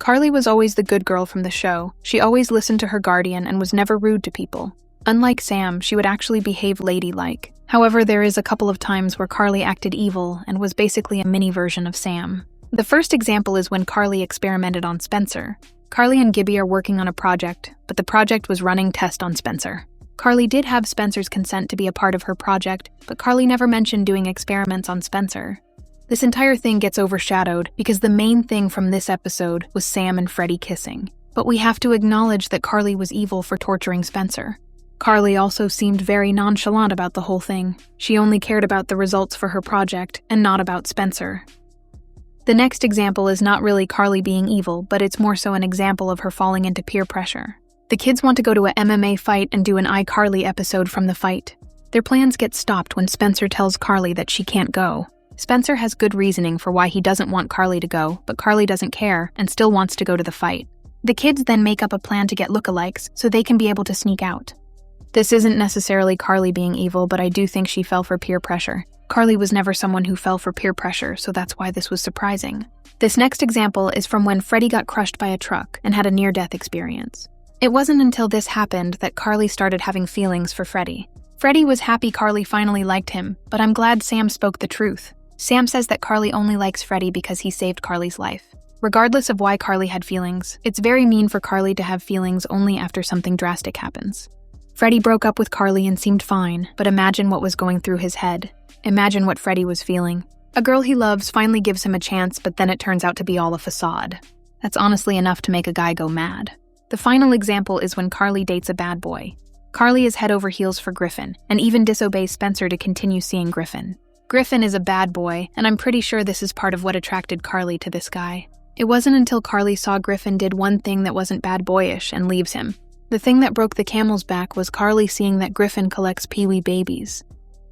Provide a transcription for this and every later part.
Carly was always the good girl from the show. She always listened to her guardian and was never rude to people. Unlike Sam, she would actually behave ladylike. However, there is a couple of times where Carly acted evil and was basically a mini version of Sam. The first example is when Carly experimented on Spencer. Carly and Gibby are working on a project, but the project was running tests on Spencer. Carly did have Spencer's consent to be a part of her project, but Carly never mentioned doing experiments on Spencer. This entire thing gets overshadowed because the main thing from this episode was Sam and Freddie kissing. But we have to acknowledge that Carly was evil for torturing Spencer. Carly also seemed very nonchalant about the whole thing. She only cared about the results for her project and not about Spencer. The next example is not really Carly being evil, but it's more so an example of her falling into peer pressure. The kids want to go to a MMA fight and do an iCarly episode from the fight. Their plans get stopped when Spencer tells Carly that she can't go. Spencer has good reasoning for why he doesn't want Carly to go, but Carly doesn't care and still wants to go to the fight. The kids then make up a plan to get lookalikes so they can be able to sneak out. This isn't necessarily Carly being evil, but I do think she fell for peer pressure. Carly was never someone who fell for peer pressure, so that's why this was surprising. This next example is from when Freddie got crushed by a truck and had a near-death experience. It wasn't until this happened that Carly started having feelings for Freddie. Freddie was happy Carly finally liked him, but I'm glad Sam spoke the truth. Sam says that Carly only likes Freddie because he saved Carly's life. Regardless of why Carly had feelings, it's very mean for Carly to have feelings only after something drastic happens. Freddie broke up with Carly and seemed fine, but imagine what was going through his head. Imagine what Freddie was feeling. A girl he loves finally gives him a chance, but then it turns out to be all a facade. That's honestly enough to make a guy go mad. The final example is when Carly dates a bad boy. Carly is head over heels for Griffin, and even disobeys Spencer to continue seeing Griffin. Griffin is a bad boy, and I'm pretty sure this is part of what attracted Carly to this guy. It wasn't until Carly saw Griffin did one thing that wasn't bad boyish and leaves him. The thing that broke the camel's back was Carly seeing that Griffin collects peewee babies.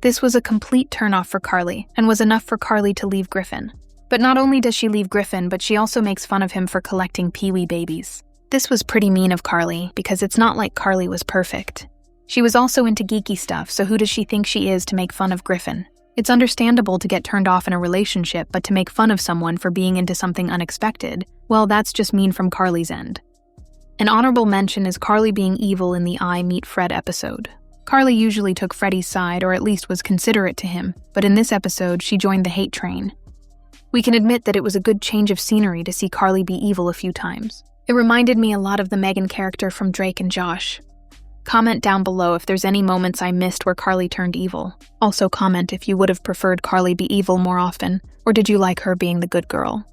This was a complete turnoff for Carly, and was enough for Carly to leave Griffin. But not only does she leave Griffin, but she also makes fun of him for collecting peewee babies. This was pretty mean of Carly, because it's not like Carly was perfect. She was also into geeky stuff, so who does she think she is to make fun of Griffin? It's understandable to get turned off in a relationship, but to make fun of someone for being into something unexpected, well, that's just mean from Carly's end. An honorable mention is Carly being evil in the I Meet Fred episode. Carly usually took Freddie's side, or at least was considerate to him, but in this episode, she joined the hate train. We can admit that it was a good change of scenery to see Carly be evil a few times. It reminded me a lot of the Megan character from Drake and Josh. Comment down below if there's any moments I missed where Carly turned evil. Also comment if you would have preferred Carly be evil more often, or did you like her being the good girl?